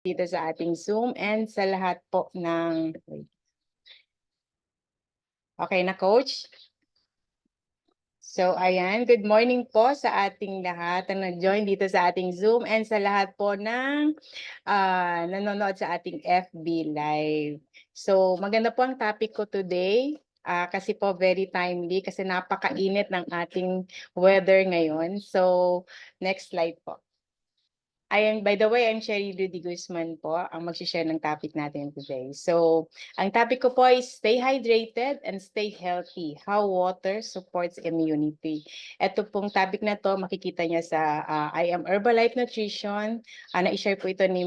dito sa ating Zoom and sa lahat po ng... Okay na, Coach? So, ayan, good morning po sa ating lahat na nag-join dito sa ating Zoom and sa lahat po ng nanonood sa ating FB Live. So, maganda po ang topic ko today. Kasi po very timely kasi napakainit ng ating weather ngayon. So, next slide po. By the way, I'm Sherry Rudy Guzman po, ang mag-share ng topic natin today. So, ang topic ko po is stay hydrated and stay healthy, how water supports immunity. Ito pong topic na to, makikita niya sa I Am Herbalife Nutrition. Na-share po ito ni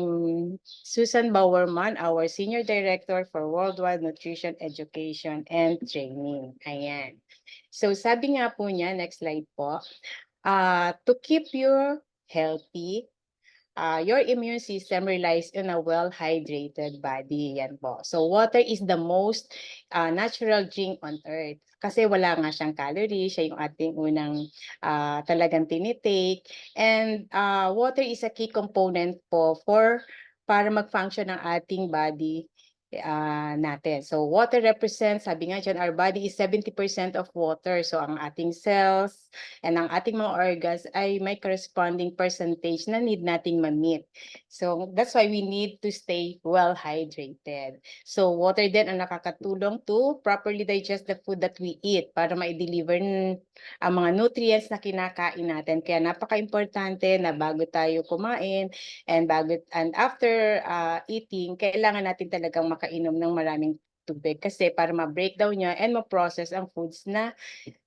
Susan Bowerman, our Senior Director for Worldwide Nutrition Education and Training. Ayan. So, sabi nga po niya, next slide po, to keep you healthy, your immune system relies on a well-hydrated body. Yan po. So water is the most natural drink on earth. Kasi wala nga siyang calories, siya yung ating unang talagang tinitake. And water is a key component po para mag-function ng ating body natin. So water represents, sabi nga dyan, our body is 70% of water. So ang ating cells and ang ating mga organs ay may corresponding percentage na need nating ma-meet. So that's why we need to stay well hydrated. So water din ang nakakatulong to properly digest the food that we eat para ma-deliver ang mga nutrients na kinakain natin. Kaya napaka-importante na bago tayo kumain and after eating, kailangan natin talagang makainom ng maraming tubig kasi para ma-breakdown niya and ma-process ang foods na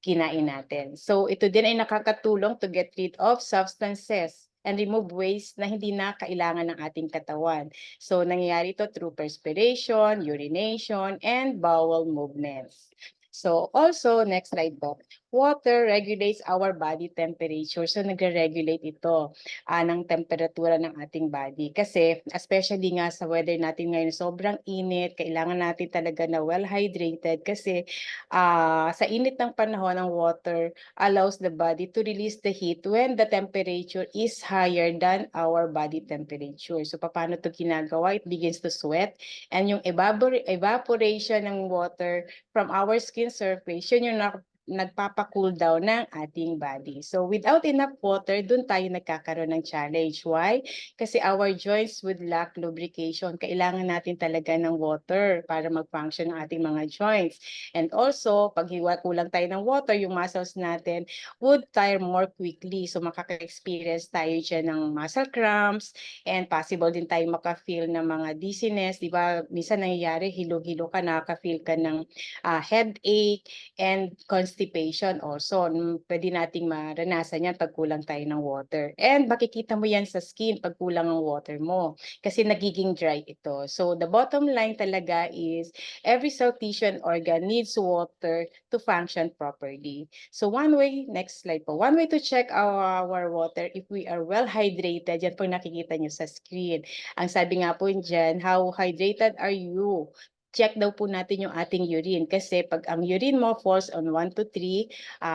kinain natin. So ito din ay nakakatulong to get rid of substances and remove waste na hindi na kailangan ng ating katawan. So nangyayari ito through perspiration, urination, and bowel movements. So also, next slide po, water regulates our body temperature. So nagre-regulate ito ng temperatura ng ating body. Kasi especially nga sa weather natin ngayon, sobrang init, kailangan natin talaga na well-hydrated kasi sa init ng panahon, ang water allows the body to release the heat when the temperature is higher than our body temperature. So, paano ito ginagawa? It begins to sweat and yung evaporation ng water from our skin surface, yun yung nagpapa-cool down ng ating body. So, without enough water, dun tayo nagkakaroon ng challenge. Why? Kasi our joints would lack lubrication. Kailangan natin talaga ng water para mag-function ng ating mga joints. And also, pag kulang tayo ng water, yung muscles natin would tire more quickly. So makaka-experience tayo dyan ng muscle cramps and possible din tayo maka-feel ng mga dizziness. Di ba? Minsan nangyayari, hilo-hilo ka, nakaka-feel ka ng headache and constipation also. Pwede nating maranasan yan pag kulang tayo ng water. And makikita mo yan sa skin pag kulang ang water mo kasi nagiging dry ito. So the bottom line talaga is every cell, tissue, and organ needs water to function properly. So one way, next slide po, one way to check our water if we are well hydrated, yan po nakikita nyo sa screen. Ang sabi nga po dyan, how hydrated are you? Check daw po natin yung ating urine kasi pag ang urine mo falls on 1 to 3,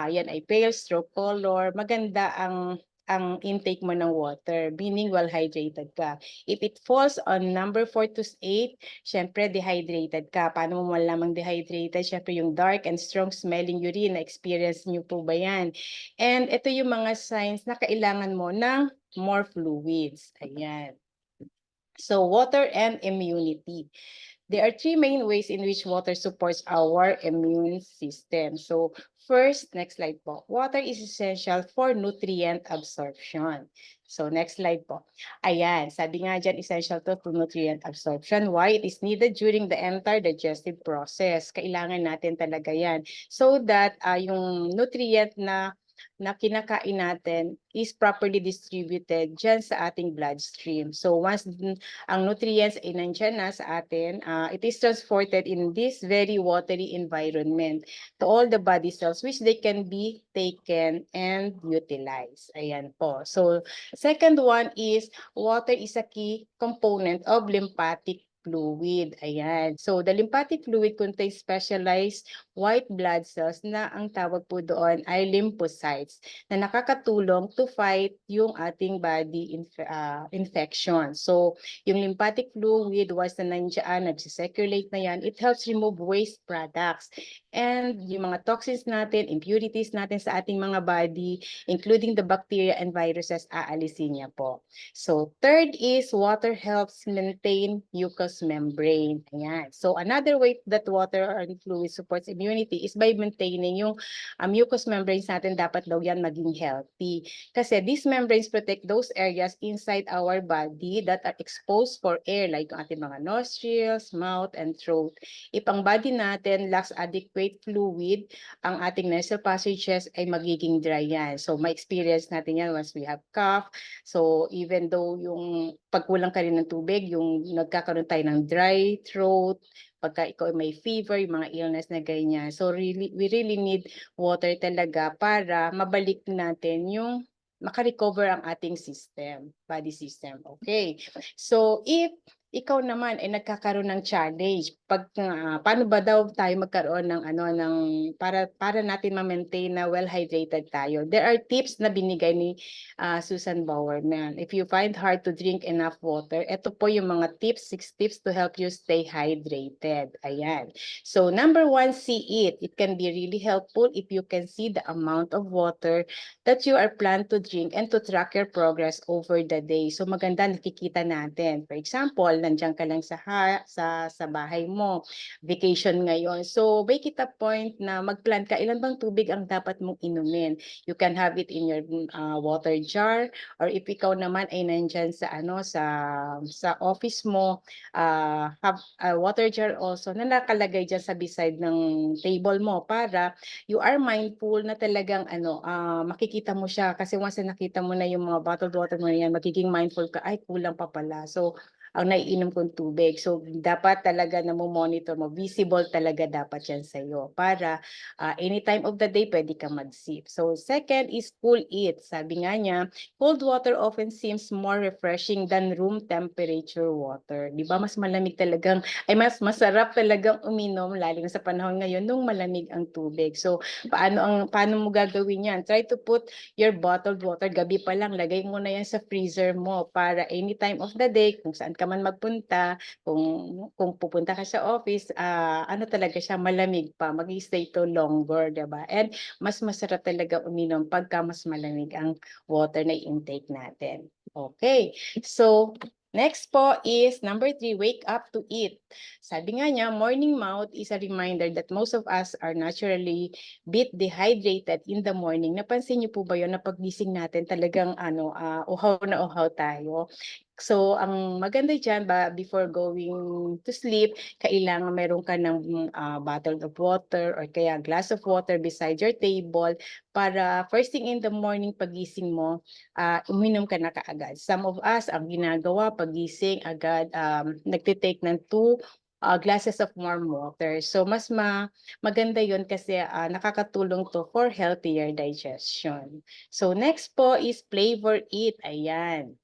yan ay pale stroke color, maganda ang intake mo ng water, meaning well hydrated ka. If it falls on number 4 to 8, syempre dehydrated ka. Paano mo malamang dehydrated? Syempre yung dark and strong smelling urine, na-experience niyo po ba yan? And ito yung mga signs na kailangan mo ng more fluids. Ayan. So water and immunity. There are three main ways in which water supports our immune system. So first, next slide po. Water is essential for nutrient absorption. So next slide po. Ayan, sabi nga dyan, essential to nutrient absorption. Why? It is needed during the entire digestive process. Kailangan natin talaga yan. So that yung nutrient na kinakain natin is properly distributed dyan sa ating bloodstream. So once ang nutrients ay nandyan na sa atin, it is transported in this very watery environment to all the body cells which they can be taken and utilized. Ayan po. So second one is water is a key component of lymphatic fluid. Ayan. So, the lymphatic fluid contains specialized white blood cells na ang tawag po doon ay lymphocytes na nakakatulong to fight yung ating body infection. So, yung lymphatic fluid, once na nandiyan, nag-circulate na yan, it helps remove waste products. And yung mga toxins natin, impurities natin sa ating mga body, including the bacteria and viruses, aalisin niya po. So, third is water helps maintain mucous membrane. Ayan. So, another way that water and fluid supports immunity is by maintaining yung mucous membranes natin, dapat daw yan maging healthy. Kasi these membranes protect those areas inside our body that are exposed for air, like yung ating mga nostrils, mouth, and throat. If ang body natin lacks adequate fluid, ang ating nasal passages ay magiging dry yan. So, ma-experience natin yan once we have cough. So, even though yung pagkulang ka rin ng tubig, yung nagkakaroon tayo ng dry throat, pagka ikaw ay may fever, yung mga illness na ganyan. So, we really need water talaga para mabalik natin yung makarecover ang ating system, body system. Okay. So, if ikaw naman ay nagkakaroon ng challenge, paano ba daw tayo magkaroon ng para natin ma-maintain na well hydrated tayo? There are tips na binigay ni Susan Bowerman. If you find hard to drink enough water, ito po yung mga 6 tips to help you stay hydrated. Ayan. So, number 1, see it. It can be really helpful if you can see the amount of water that you are planned to drink and to track your progress over the day. So, maganda nakikita natin. For example, nandiyan ka lang sa bahay mo, vacation ngayon. So, make it a point na mag-plan ka, ilan bang tubig ang dapat mong inumin. You can have it in your water jar, or if ikaw naman ay nandiyan sa office mo, have a water jar also na nakalagay dyan sa beside ng table mo para you are mindful na talagang makikita mo siya, kasi once na nakita mo na yung mga bottled water mo na yan, magiging mindful ka, ay kulang pa pala. So, ang naiinom kong tubig. So, dapat talaga na mo monitor mo, visible talaga dapat yan sa'yo para any time of the day, pwede ka mag-sip. So, second is cool it. Sabi nga niya, cold water often seems more refreshing than room temperature water. Di ba? Mas malamig talagang, mas masarap talagang uminom, lalo na sa panahon ngayon, nung malamig ang tubig. So, paano mo gagawin yan? Try to put your bottled water, gabi pa lang, lagay mo na yan sa freezer mo para any time of the day, kung saan ka man magpunta, kung pupunta ka sa office, talaga siya, malamig pa, mag-stay to longer, diba? And mas masarap talaga uminom pagka mas malamig ang water na intake natin. Okay, so next po is number 3, wake up to eat. Sabi nga niya, morning mouth is a reminder that most of us are naturally bit dehydrated in the morning. Napansin niyo po ba yun na paggising natin talagang uhaw na uhaw tayo? So, ang maganda dyan, before going to sleep, kailangan meron ka ng bottle of water or kaya glass of water beside your table para first thing in the morning pagising mo, uminom ka na kaagad. Some of us, ang ginagawa pagising agad, nagtitake ng 2 glasses of warm water. So, mas maganda yon kasi nakakatulong to for healthier digestion. So, next po is flavor it. Ayan.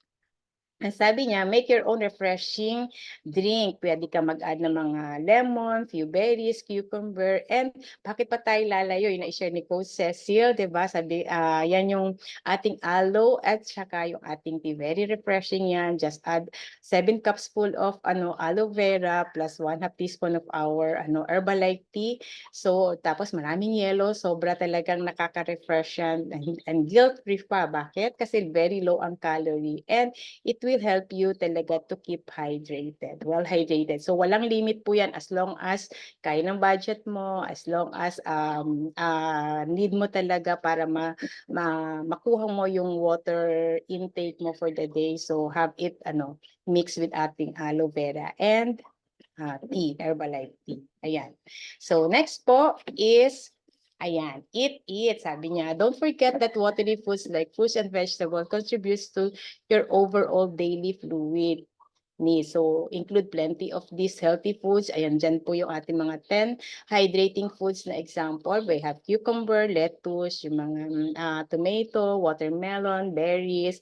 Ang sabi niya, make your own refreshing drink. Pwede ka mag-add ng mga lemon, few berries, cucumber, and bakit pa tayo lalayo? Yung na-share ni Coach Cecil, diba? Sabi, yan yung ating aloe at saka yung ating tea. Very refreshing yan. Just add 7 cups full of aloe vera plus 1/2 teaspoon of our Herbalife tea. So, tapos maraming yellow. Sobra talagang nakaka-refresh yan and guilt-free pa. Bakit? Kasi very low ang calorie. And it will help you talaga to keep hydrated, well hydrated. So walang limit po yan as long as kaya ng budget mo, as long as need mo talaga para makuha mo yung water intake mo for the day. So have it mix with ating aloe vera and tea, Herbalife tea. Ayan. So next po is ayan, eat. Sabi niya, don't forget that watery foods like fruits and vegetables contributes to your overall daily fluid. needs. So include plenty of these healthy foods. Ayan, dyan po yung ating mga 10 hydrating foods na example. We have cucumber, lettuce, yung mga tomato, watermelon, berries,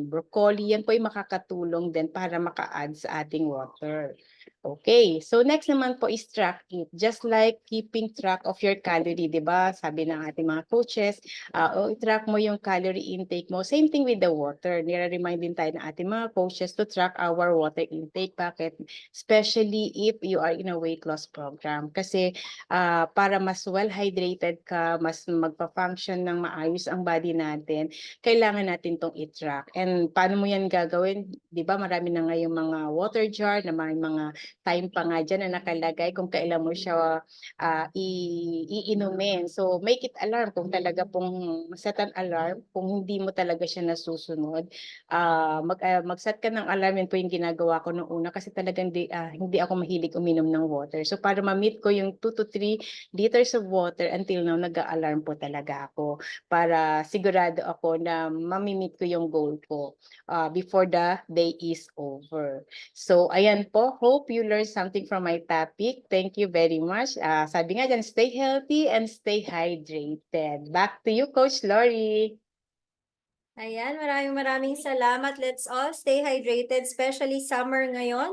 broccoli. Yan po yung makakatulong din para maka-add sa ating water. Okay, so next naman po is track it. Just like keeping track of your calorie, di ba? Sabi ng ating mga coaches, i-track mo yung calorie intake mo. Same thing with the water. Nire-remind din tayo ng ating mga coaches to track our water intake. Bakit? Especially if you are in a weight loss program. Kasi para mas well-hydrated ka, mas magpa-function ng maayos ang body natin, kailangan natin tong i-track. And paano mo yan gagawin? Di ba marami na ngayong mga water jar na may mga time pa nga dyan na nakalagay kung kailan mo siya iinumin. So make it alarm kung talaga pong set an alarm kung hindi mo talaga siya nasusunod. Mag-set ka ng alarm, yun po yung ginagawa ko noong una kasi talagang hindi ako mahilig uminom ng water. So para ma-meet ko yung 2 to 3 liters of water until now, nag-a-alarm po talaga ako para sigurado ako na mamimit ko yung goal ko before the day is over. So, ayan po. Hope you learned something from my topic. Thank you very much. Sabi nga dyan, stay healthy and stay hydrated. Back to you, Coach Lori. Ayan, maraming salamat. Let's all stay hydrated, especially summer ngayon.